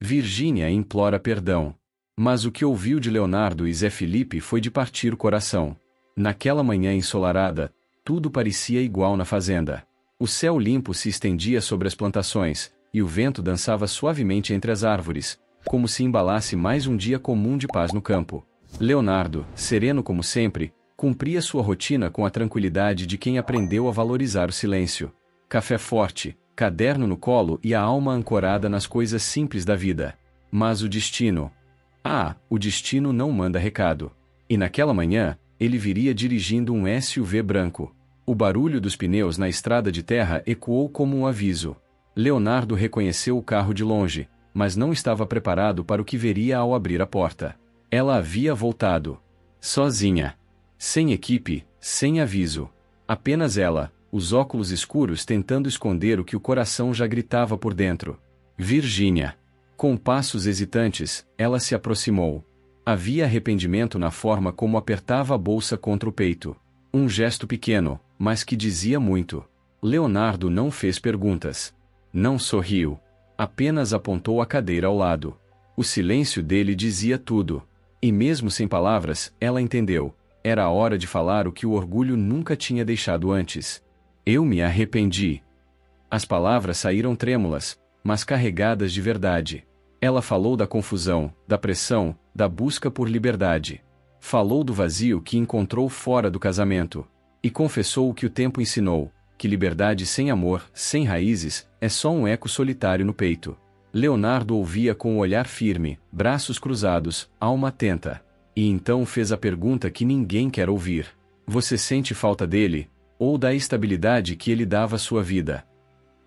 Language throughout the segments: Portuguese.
Virgínia implora perdão. Mas o que ouviu de Leonardo e Zé Felipe foi de partir o coração. Naquela manhã ensolarada, tudo parecia igual na fazenda. O céu limpo se estendia sobre as plantações, e o vento dançava suavemente entre as árvores, como se embalasse mais um dia comum de paz no campo. Leonardo, sereno como sempre, cumpria sua rotina com a tranquilidade de quem aprendeu a valorizar o silêncio. Café forte, caderno no colo e a alma ancorada nas coisas simples da vida. Mas o destino... o destino não manda recado. E naquela manhã, ele viria dirigindo um SUV branco. O barulho dos pneus na estrada de terra ecoou como um aviso. Leonardo reconheceu o carro de longe, mas não estava preparado para o que veria ao abrir a porta. Ela havia voltado. Sozinha. Sem equipe, sem aviso. Apenas ela, os óculos escuros tentando esconder o que o coração já gritava por dentro. Virgínia. Com passos hesitantes, ela se aproximou. Havia arrependimento na forma como apertava a bolsa contra o peito. Um gesto pequeno, mas que dizia muito. Leonardo não fez perguntas. Não sorriu. Apenas apontou a cadeira ao lado. O silêncio dele dizia tudo. E mesmo sem palavras, ela entendeu. Era a hora de falar o que o orgulho nunca tinha deixado antes. Eu me arrependi. As palavras saíram trêmulas, mas carregadas de verdade. Ela falou da confusão, da pressão, da busca por liberdade. Falou do vazio que encontrou fora do casamento. E confessou o que o tempo ensinou, que liberdade sem amor, sem raízes, é só um eco solitário no peito. Leonardo ouvia com o olhar firme, braços cruzados, alma atenta. E então fez a pergunta que ninguém quer ouvir. Você sente falta dele? Ou da estabilidade que ele dava à sua vida?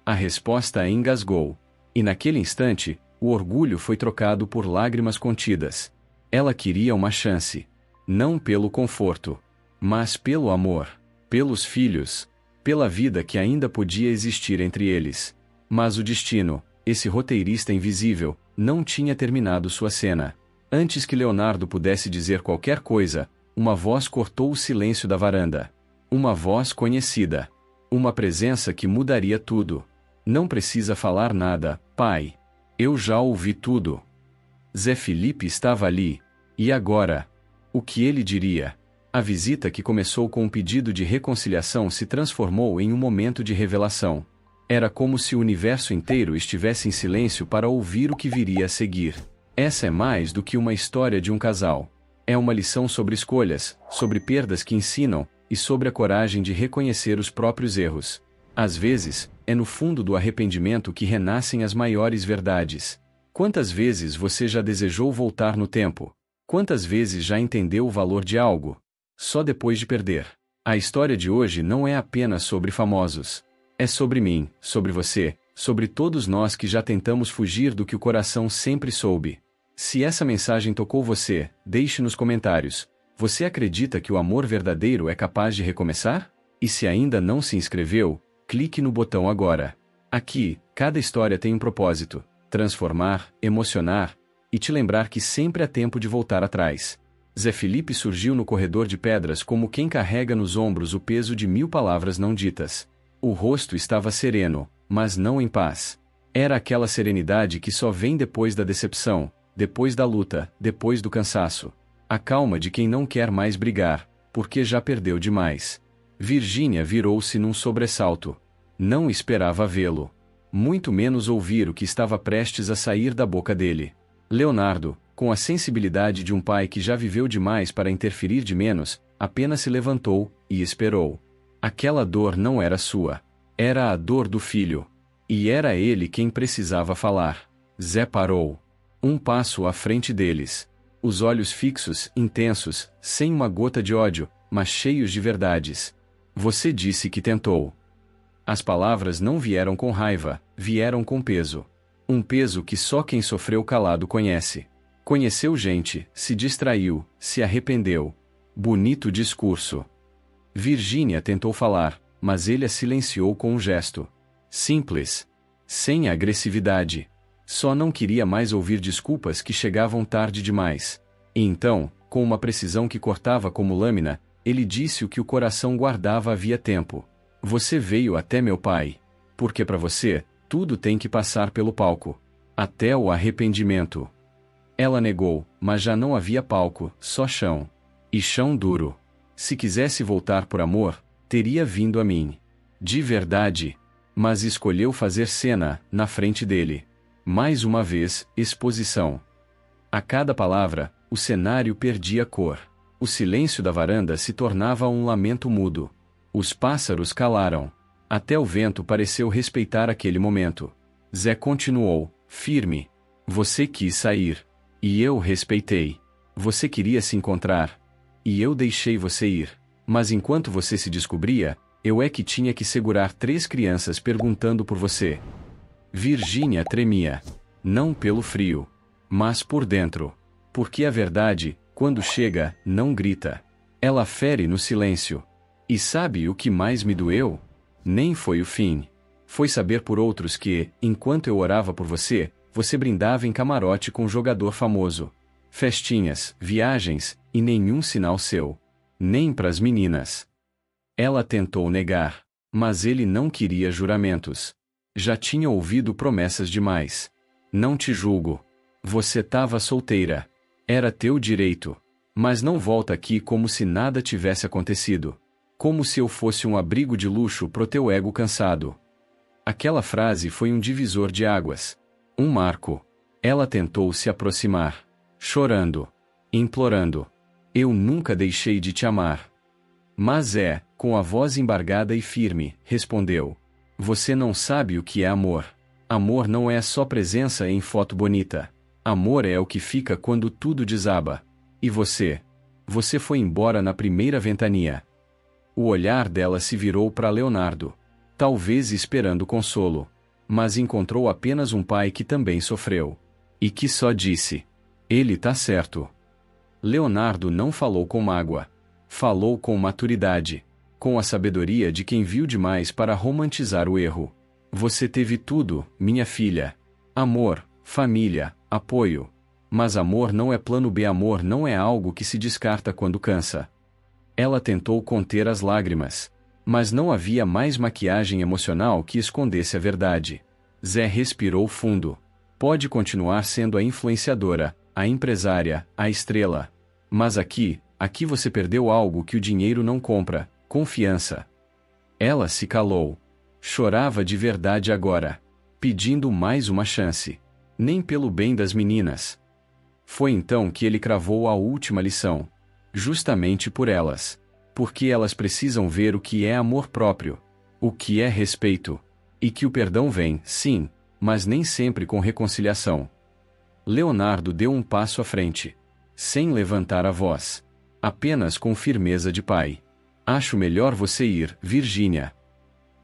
A resposta engasgou. E naquele instante, o orgulho foi trocado por lágrimas contidas. Ela queria uma chance. Não pelo conforto, mas pelo amor, pelos filhos, pela vida que ainda podia existir entre eles. Mas o destino, esse roteirista invisível, não tinha terminado sua cena. Antes que Leonardo pudesse dizer qualquer coisa, uma voz cortou o silêncio da varanda. Uma voz conhecida. Uma presença que mudaria tudo. Não precisa falar nada, pai. Eu já ouvi tudo. Zé Felipe estava ali. E agora? O que ele diria? A visita que começou com um pedido de reconciliação se transformou em um momento de revelação. Era como se o universo inteiro estivesse em silêncio para ouvir o que viria a seguir. Essa é mais do que uma história de um casal. É uma lição sobre escolhas, sobre perdas que ensinam, e sobre a coragem de reconhecer os próprios erros. Às vezes, é no fundo do arrependimento que renascem as maiores verdades. Quantas vezes você já desejou voltar no tempo? Quantas vezes já entendeu o valor de algo? Só depois de perder. A história de hoje não é apenas sobre famosos. É sobre mim, sobre você, sobre todos nós que já tentamos fugir do que o coração sempre soube. Se essa mensagem tocou você, deixe nos comentários. Você acredita que o amor verdadeiro é capaz de recomeçar? E se ainda não se inscreveu, clique no botão agora. Aqui, cada história tem um propósito: transformar, emocionar e te lembrar que sempre há tempo de voltar atrás. Zé Felipe surgiu no corredor de pedras como quem carrega nos ombros o peso de 1000 palavras não ditas. O rosto estava sereno, mas não em paz. Era aquela serenidade que só vem depois da decepção, depois da luta, depois do cansaço. A calma de quem não quer mais brigar, porque já perdeu demais. Virgínia virou-se num sobressalto. Não esperava vê-lo. Muito menos ouvir o que estava prestes a sair da boca dele. Leonardo, com a sensibilidade de um pai que já viveu demais para interferir de menos, apenas se levantou e esperou. Aquela dor não era sua. Era a dor do filho. E era ele quem precisava falar. Zé parou. Um passo à frente deles. Os olhos fixos, intensos, sem uma gota de ódio, mas cheios de verdades. Você disse que tentou. As palavras não vieram com raiva, vieram com peso. Um peso que só quem sofreu calado conhece. Conheceu gente, se distraiu, se arrependeu. Bonito discurso. Virgínia tentou falar, mas ele a silenciou com um gesto. Simples. Sem agressividade. Só não queria mais ouvir desculpas que chegavam tarde demais. E então, com uma precisão que cortava como lâmina, ele disse o que o coração guardava havia tempo. Você veio até meu pai. Porque para você, tudo tem que passar pelo palco. Até o arrependimento. Ela negou, mas já não havia palco, só chão. E chão duro. Se quisesse voltar por amor, teria vindo a mim. De verdade. Mas escolheu fazer cena, na frente dele. Mais uma vez, exposição. A cada palavra, o cenário perdia cor. O silêncio da varanda se tornava um lamento mudo. Os pássaros calaram. Até o vento pareceu respeitar aquele momento. Zé continuou, firme. Você quis sair. E eu respeitei. Você queria se encontrar. E eu deixei você ir. Mas enquanto você se descobria, eu é que tinha que segurar 3 crianças perguntando por você. Virgínia tremia. Não pelo frio. Mas por dentro. Porque a verdade, quando chega, não grita. Ela fere no silêncio. E sabe o que mais me doeu? Nem foi o fim. Foi saber por outros que, enquanto eu orava por você, você brindava em camarote com um jogador famoso. Festinhas, viagens, e nenhum sinal seu. Nem pras meninas. Ela tentou negar. Mas ele não queria juramentos. Já tinha ouvido promessas demais. Não te julgo. Você tava solteira. Era teu direito. Mas não volta aqui como se nada tivesse acontecido. Como se eu fosse um abrigo de luxo pro teu ego cansado. Aquela frase foi um divisor de águas. Um marco. Ela tentou se aproximar. Chorando. Implorando. Eu nunca deixei de te amar. Mas com a voz embargada e firme, respondeu. Você não sabe o que é amor. Amor não é só presença em foto bonita. Amor é o que fica quando tudo desaba. E você? Você foi embora na primeira ventania. O olhar dela se virou para Leonardo. Talvez esperando consolo. Mas encontrou apenas um pai que também sofreu. E que só disse: ele tá certo. Leonardo não falou com mágoa. Falou com maturidade. Com a sabedoria de quem viu demais para romantizar o erro. Você teve tudo, minha filha. Amor, família, apoio. Mas amor não é plano B. Amor não é algo que se descarta quando cansa. Ela tentou conter as lágrimas. Mas não havia mais maquiagem emocional que escondesse a verdade. Zé respirou fundo. Pode continuar sendo a influenciadora, a empresária, a estrela. Mas aqui você perdeu algo que o dinheiro não compra: confiança. Ela se calou. Chorava de verdade agora. Pedindo mais uma chance. Nem pelo bem das meninas. Foi então que ele cravou a última lição. Justamente por elas. Porque elas precisam ver o que é amor próprio. O que é respeito. E que o perdão vem, sim, mas nem sempre com reconciliação. Leonardo deu um passo à frente. Sem levantar a voz. Apenas com firmeza de pai. Acho melhor você ir, Virgínia.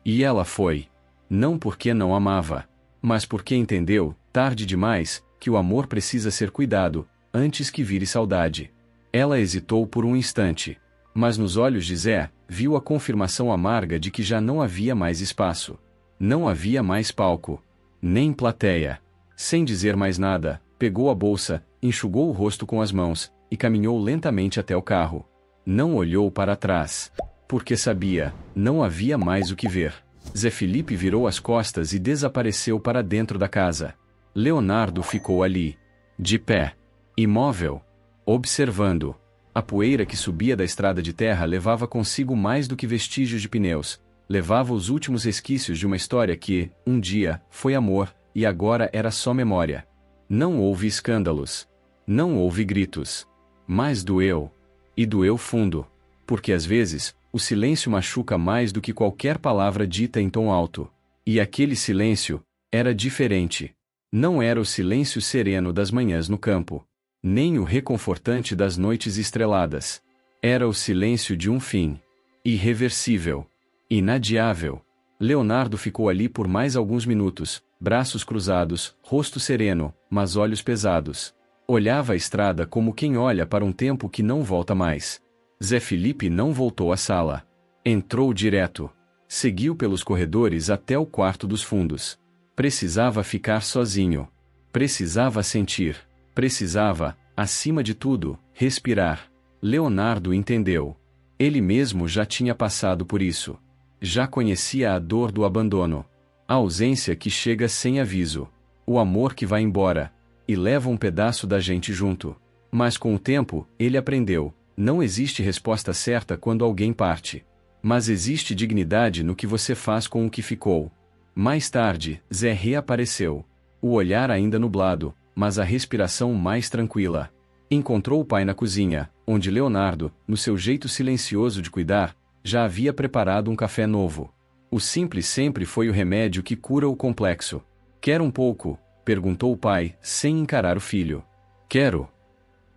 E ela foi. Não porque não amava. Mas porque entendeu, tarde demais, que o amor precisa ser cuidado, antes que vire saudade. Ela hesitou por um instante. Mas nos olhos de Zé, viu a confirmação amarga de que já não havia mais espaço. Não havia mais palco. Nem plateia. Sem dizer mais nada, pegou a bolsa, enxugou o rosto com as mãos, e caminhou lentamente até o carro. Não olhou para trás. Porque sabia, não havia mais o que ver. Zé Felipe virou as costas e desapareceu para dentro da casa. Leonardo ficou ali. De pé. Imóvel. Observando. A poeira que subia da estrada de terra levava consigo mais do que vestígios de pneus. Levava os últimos resquícios de uma história que, um dia, foi amor, e agora era só memória. Não houve escândalos. Não houve gritos. Mas doeu. E doeu fundo. Porque às vezes, o silêncio machuca mais do que qualquer palavra dita em tom alto. E aquele silêncio era diferente. Não era o silêncio sereno das manhãs no campo. Nem o reconfortante das noites estreladas. Era o silêncio de um fim. Irreversível. Inadiável. Leonardo ficou ali por mais alguns minutos, braços cruzados, rosto sereno, mas olhos pesados. Olhava a estrada como quem olha para um tempo que não volta mais. Zé Felipe não voltou à sala. Entrou direto. Seguiu pelos corredores até o quarto dos fundos. Precisava ficar sozinho. Precisava sentir. Precisava, acima de tudo, respirar. Leonardo entendeu. Ele mesmo já tinha passado por isso. Já conhecia a dor do abandono. A ausência que chega sem aviso. o amor que vai embora, e leva um pedaço da gente junto. Mas com o tempo, ele aprendeu, não existe resposta certa quando alguém parte. Mas existe dignidade no que você faz com o que ficou. Mais tarde, Zé reapareceu. O olhar ainda nublado, mas a respiração mais tranquila. Encontrou o pai na cozinha, onde Leonardo, no seu jeito silencioso de cuidar, já havia preparado um café novo. O simples sempre foi o remédio que cura o complexo. Quer um pouco? Perguntou o pai, sem encarar o filho. Quero.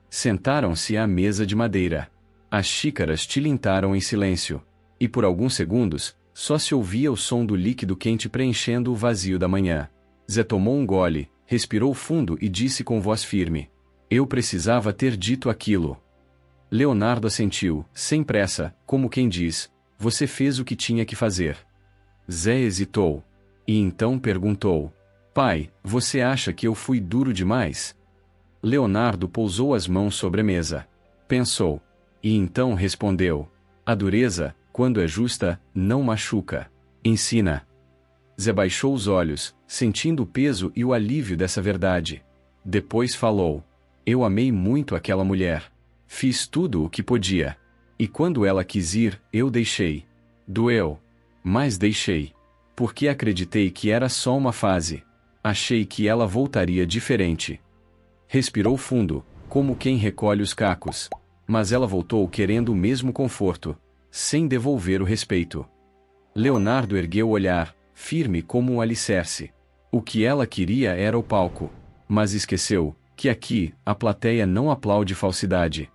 Sentaram-se à mesa de madeira. As xícaras tilintaram em silêncio. E por alguns segundos, só se ouvia o som do líquido quente preenchendo o vazio da manhã. Zé tomou um gole, respirou fundo e disse com voz firme: Eu precisava ter dito aquilo. Leonardo assentiu, sem pressa, como quem diz: Você fez o que tinha que fazer. Zé hesitou. E então perguntou: Pai, você acha que eu fui duro demais? Leonardo pousou as mãos sobre a mesa. Pensou. E então respondeu: A dureza, quando é justa, não machuca. Ensina. Zé baixou os olhos, sentindo o peso e o alívio dessa verdade. Depois falou: Eu amei muito aquela mulher. Fiz tudo o que podia. E quando ela quis ir, eu deixei. Doeu. Mas deixei. Porque acreditei que era só uma fase. Achei que ela voltaria diferente. Respirou fundo, como quem recolhe os cacos. Mas ela voltou querendo o mesmo conforto, sem devolver o respeito. Leonardo ergueu o olhar, firme como um alicerce. O que ela queria era o palco. Mas esqueceu que aqui, a plateia não aplaude falsidade.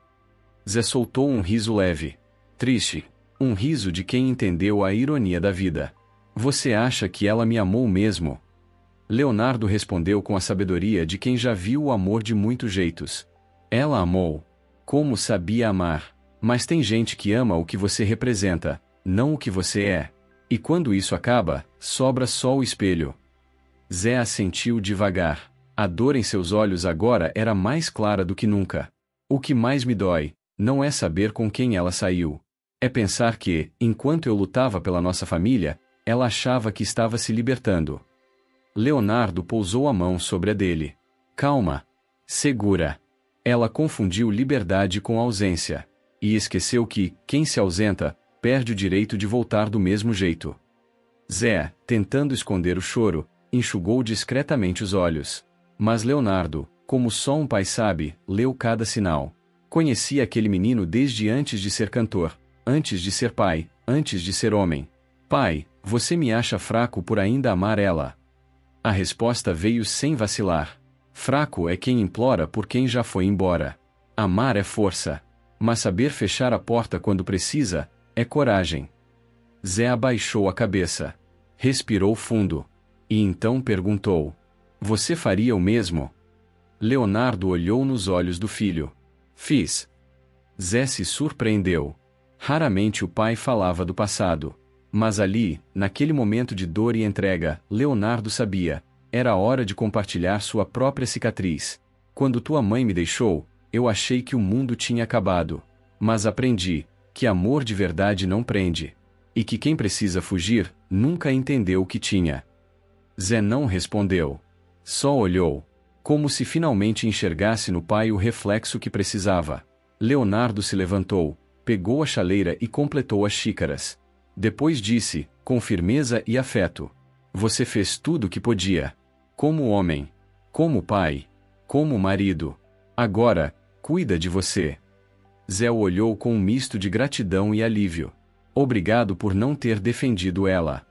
Zé soltou um riso leve. Triste. Um riso de quem entendeu a ironia da vida. Você acha que ela me amou mesmo? Leonardo respondeu com a sabedoria de quem já viu o amor de muitos jeitos. Ela amou. Como sabia amar. Mas tem gente que ama o que você representa, não o que você é. E quando isso acaba, sobra só o espelho. Zé assentiu devagar. A dor em seus olhos agora era mais clara do que nunca. O que mais me dói, não é saber com quem ela saiu. É pensar que, enquanto eu lutava pela nossa família, ela achava que estava se libertando. Leonardo pousou a mão sobre a dele. Calma. Segura. Ela confundiu liberdade com ausência. E esqueceu que, quem se ausenta, perde o direito de voltar do mesmo jeito. Zé, tentando esconder o choro, enxugou discretamente os olhos. Mas Leonardo, como só um pai sabe, leu cada sinal. Conhecia aquele menino desde antes de ser cantor, antes de ser pai, antes de ser homem. Pai, você me acha fraco por ainda amar ela? A resposta veio sem vacilar. Fraco é quem implora por quem já foi embora. Amar é força. Mas saber fechar a porta quando precisa, é coragem. Zé abaixou a cabeça. Respirou fundo. E então perguntou: Você faria o mesmo? Leonardo olhou nos olhos do filho. Fiz. Zé se surpreendeu. Raramente o pai falava do passado. Mas ali, naquele momento de dor e entrega, Leonardo sabia. Era hora de compartilhar sua própria cicatriz. Quando tua mãe me deixou, eu achei que o mundo tinha acabado. Mas aprendi que amor de verdade não prende. E que quem precisa fugir, nunca entendeu o que tinha. Zé não respondeu. Só olhou. Como se finalmente enxergasse no pai o reflexo que precisava. Leonardo se levantou, pegou a chaleira e completou as xícaras. Depois disse, com firmeza e afeto: Você fez tudo o que podia. Como homem. Como pai. Como marido. Agora, cuida de você. Zé o olhou com um misto de gratidão e alívio. Obrigado por não ter defendido ela.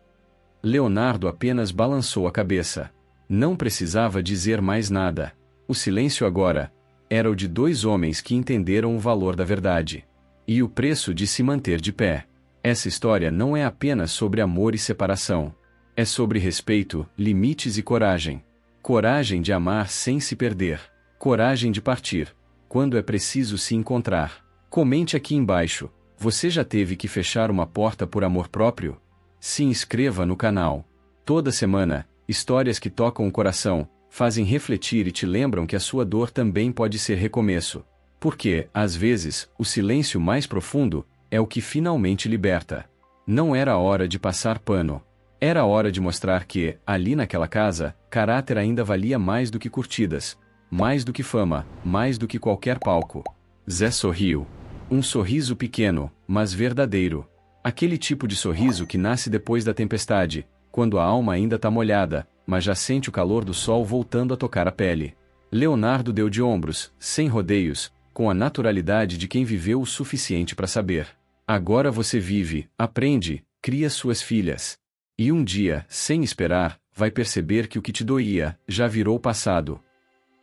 Leonardo apenas balançou a cabeça. Não precisava dizer mais nada. O silêncio agora era o de dois homens que entenderam o valor da verdade. E o preço de se manter de pé. Essa história não é apenas sobre amor e separação. É sobre respeito, limites e coragem. Coragem de amar sem se perder. Coragem de partir, quando é preciso se encontrar. Comente aqui embaixo. Você já teve que fechar uma porta por amor próprio? Se inscreva no canal. Toda semana, histórias que tocam o coração, fazem refletir e te lembram que a sua dor também pode ser recomeço. Porque, às vezes, o silêncio mais profundo é o que finalmente liberta. Não era hora de passar pano. Era hora de mostrar que, ali naquela casa, caráter ainda valia mais do que curtidas, mais do que fama, mais do que qualquer palco. Zé sorriu. Um sorriso pequeno, mas verdadeiro. Aquele tipo de sorriso que nasce depois da tempestade, quando a alma ainda tá molhada, mas já sente o calor do sol voltando a tocar a pele. Leonardo deu de ombros, sem rodeios, com a naturalidade de quem viveu o suficiente para saber. Agora você vive, aprende, cria suas filhas. E um dia, sem esperar, vai perceber que o que te doía já virou passado.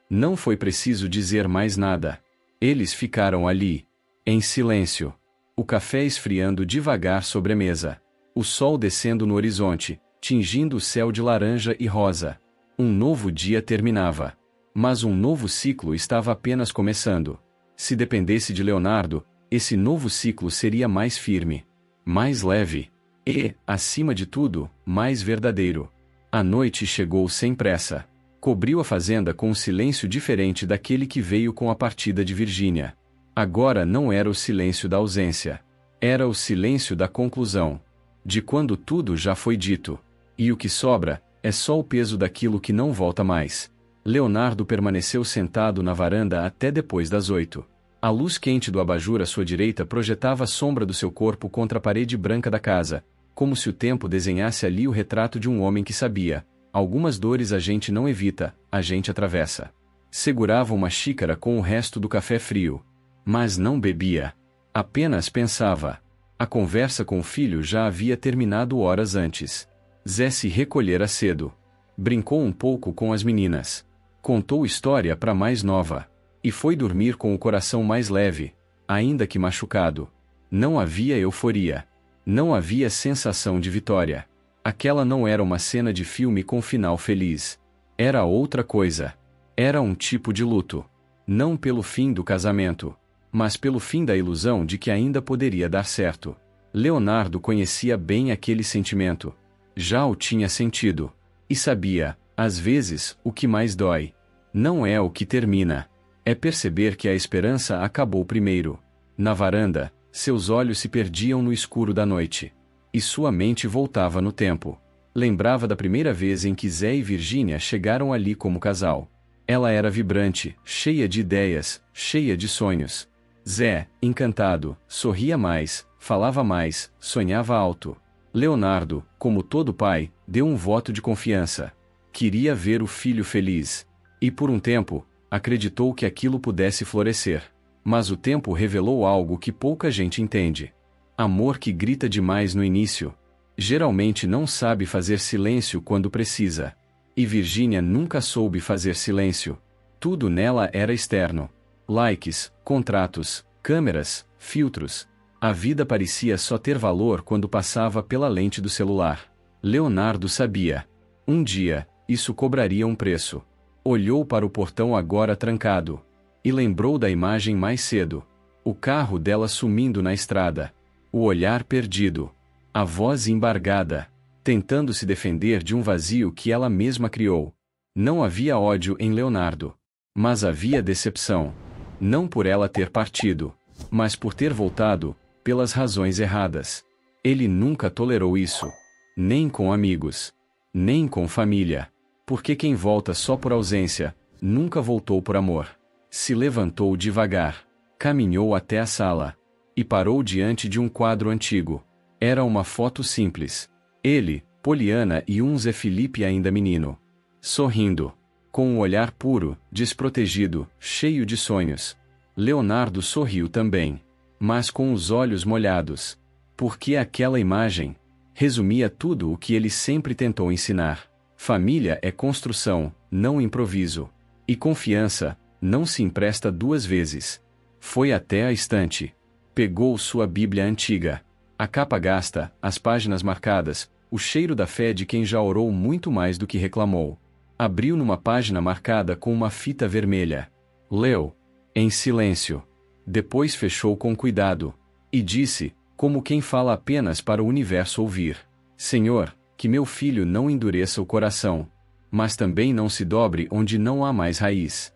Não foi preciso dizer mais nada. Eles ficaram ali, em silêncio. O café esfriando devagar sobre a mesa. O sol descendo no horizonte, tingindo o céu de laranja e rosa. Um novo dia terminava. Mas um novo ciclo estava apenas começando. Se dependesse de Leonardo, esse novo ciclo seria mais firme, mais leve e, acima de tudo, mais verdadeiro. A noite chegou sem pressa. Cobriu a fazenda com um silêncio diferente daquele que veio com a partida de Virgínia. Agora não era o silêncio da ausência. Era o silêncio da conclusão. De quando tudo já foi dito. E o que sobra é só o peso daquilo que não volta mais. Leonardo permaneceu sentado na varanda até depois das 8. A luz quente do abajur à sua direita projetava a sombra do seu corpo contra a parede branca da casa, como se o tempo desenhasse ali o retrato de um homem que sabia: algumas dores a gente não evita, a gente atravessa. Segurava uma xícara com o resto do café frio. Mas não bebia. Apenas pensava. A conversa com o filho já havia terminado horas antes. Zé se recolhera cedo. Brincou um pouco com as meninas. Contou história para a mais nova. E foi dormir com o coração mais leve, ainda que machucado. Não havia euforia. Não havia sensação de vitória. Aquela não era uma cena de filme com final feliz. Era outra coisa. Era um tipo de luto. Não pelo fim do casamento, mas pelo fim da ilusão de que ainda poderia dar certo. Leonardo conhecia bem aquele sentimento. Já o tinha sentido. E sabia, às vezes, o que mais dói. Não é o que termina. É perceber que a esperança acabou primeiro. Na varanda, seus olhos se perdiam no escuro da noite. E sua mente voltava no tempo. Lembrava da primeira vez em que Zé e Virgínia chegaram ali como casal. Ela era vibrante, cheia de ideias, cheia de sonhos. Zé, encantado, sorria mais, falava mais, sonhava alto. Leonardo, como todo pai, deu um voto de confiança. Queria ver o filho feliz. E por um tempo, acreditou que aquilo pudesse florescer. Mas o tempo revelou algo que pouca gente entende. Amor que grita demais no início. Geralmente não sabe fazer silêncio quando precisa. E Virgínia nunca soube fazer silêncio. Tudo nela era externo. Likes, contratos, câmeras, filtros. A vida parecia só ter valor quando passava pela lente do celular. Leonardo sabia. Um dia, isso cobraria um preço. Olhou para o portão agora trancado. E lembrou da imagem mais cedo. O carro dela sumindo na estrada. O olhar perdido. A voz embargada. Tentando se defender de um vazio que ela mesma criou. Não havia ódio em Leonardo. Mas havia decepção. Não por ela ter partido, mas por ter voltado, pelas razões erradas. Ele nunca tolerou isso. Nem com amigos. Nem com família. Porque quem volta só por ausência, nunca voltou por amor. Se levantou devagar. Caminhou até a sala. E parou diante de um quadro antigo. Era uma foto simples. Ele, Poliana e um Zé Felipe ainda menino. Sorrindo. Com um olhar puro, desprotegido, cheio de sonhos. Leonardo sorriu também. Mas com os olhos molhados. Porque aquela imagem resumia tudo o que ele sempre tentou ensinar. Família é construção, não improviso. E confiança não se empresta duas vezes. Foi até a estante. Pegou sua Bíblia antiga. A capa gasta, as páginas marcadas, o cheiro da fé de quem já orou muito mais do que reclamou. Abriu numa página marcada com uma fita vermelha. Leu. Em silêncio. Depois fechou com cuidado. E disse, como quem fala apenas para o universo ouvir: Senhor, que meu filho não endureça o coração. Mas também não se dobre onde não há mais raiz.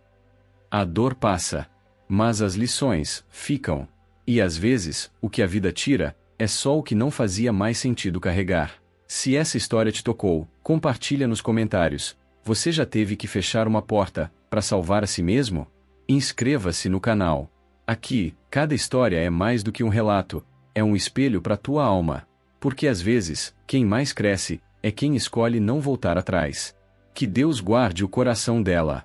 A dor passa. Mas as lições ficam. E às vezes, o que a vida tira, é só o que não fazia mais sentido carregar. Se essa história te tocou, compartilha nos comentários. Você já teve que fechar uma porta para salvar a si mesmo? Inscreva-se no canal. Aqui, cada história é mais do que um relato, é um espelho para tua alma. Porque às vezes, quem mais cresce é quem escolhe não voltar atrás. Que Deus guarde o coração dela.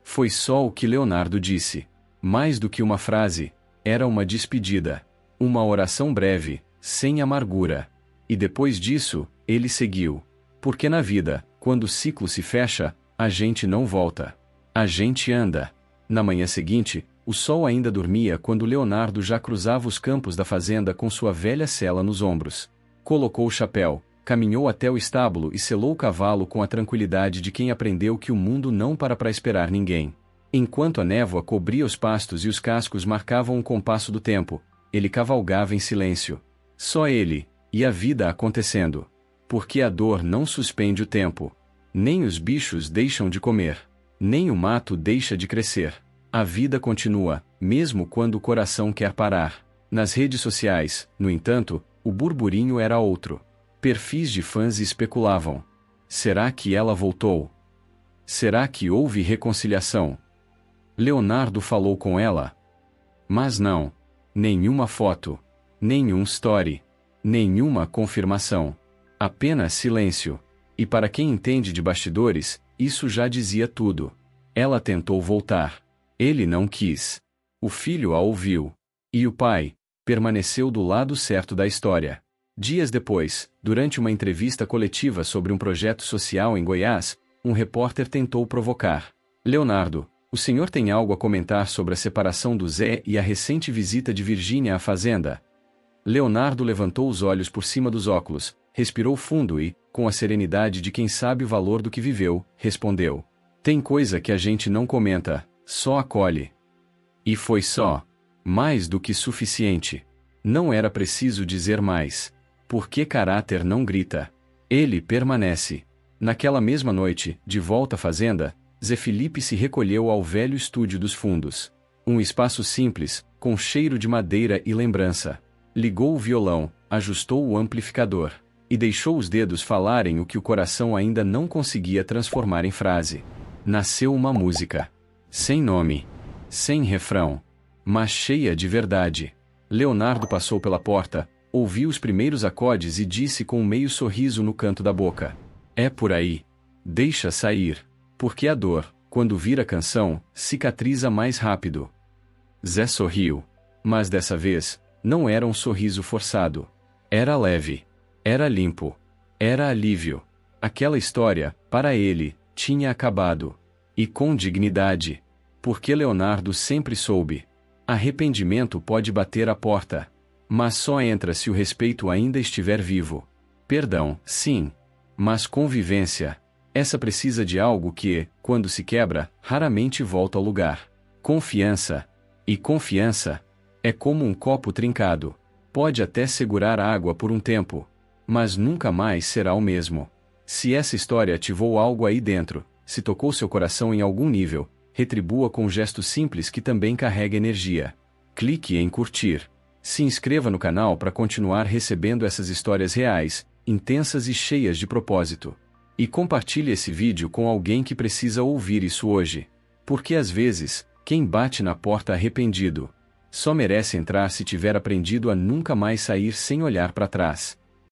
Foi só o que Leonardo disse. Mais do que uma frase, era uma despedida. Uma oração breve, sem amargura. E depois disso, ele seguiu. Porque na vida, quando o ciclo se fecha, a gente não volta. A gente anda. Na manhã seguinte, o sol ainda dormia quando Leonardo já cruzava os campos da fazenda com sua velha sela nos ombros. Colocou o chapéu, caminhou até o estábulo e selou o cavalo com a tranquilidade de quem aprendeu que o mundo não para esperar ninguém. Enquanto a névoa cobria os pastos e os cascos marcavam o compasso do tempo, ele cavalgava em silêncio. Só ele, e a vida acontecendo. Porque a dor não suspende o tempo. Nem os bichos deixam de comer. Nem o mato deixa de crescer. A vida continua, mesmo quando o coração quer parar. Nas redes sociais, no entanto, o burburinho era outro. Perfis de fãs especulavam. Será que ela voltou? Será que houve reconciliação? Leonardo falou com ela? Mas não. Nenhuma foto. Nenhum story. Nenhuma confirmação. Apenas silêncio. E para quem entende de bastidores, isso já dizia tudo. Ela tentou voltar. Ele não quis. O filho a ouviu. E o pai permaneceu do lado certo da história. Dias depois, durante uma entrevista coletiva sobre um projeto social em Goiás, um repórter tentou provocar. Leonardo, o senhor tem algo a comentar sobre a separação do Zé e a recente visita de Virgínia à fazenda? Leonardo levantou os olhos por cima dos óculos, respirou fundo e, com a serenidade de quem sabe o valor do que viveu, respondeu. Tem coisa que a gente não comenta, só acolhe. E foi só. Mais do que suficiente. Não era preciso dizer mais. Porque caráter não grita. Ele permanece. Naquela mesma noite, de volta à fazenda, Zé Felipe se recolheu ao velho estúdio dos fundos. Um espaço simples, com cheiro de madeira e lembrança. Ligou o violão, ajustou o amplificador. E deixou os dedos falarem o que o coração ainda não conseguia transformar em frase. Nasceu uma música. Sem nome. Sem refrão. Mas cheia de verdade. Leonardo passou pela porta, ouviu os primeiros acordes e disse com um meio sorriso no canto da boca. É por aí. Deixa sair. Porque a dor, quando vira canção, cicatriza mais rápido. Zé sorriu. Mas dessa vez, não era um sorriso forçado. Era leve. Era limpo. Era alívio. Aquela história, para ele, tinha acabado. E com dignidade. Porque Leonardo sempre soube. Arrependimento pode bater a porta. Mas só entra se o respeito ainda estiver vivo. Perdão, sim. Mas convivência. Essa precisa de algo que, quando se quebra, raramente volta ao lugar. Confiança. E confiança é como um copo trincado. Pode até segurar a água por um tempo. Mas nunca mais será o mesmo. Se essa história ativou algo aí dentro, se tocou seu coração em algum nível, retribua com um gesto simples que também carrega energia. Clique em curtir. Se inscreva no canal para continuar recebendo essas histórias reais, intensas e cheias de propósito. E compartilhe esse vídeo com alguém que precisa ouvir isso hoje. Porque às vezes, quem bate na porta arrependido, só merece entrar se tiver aprendido a nunca mais sair sem olhar para trás.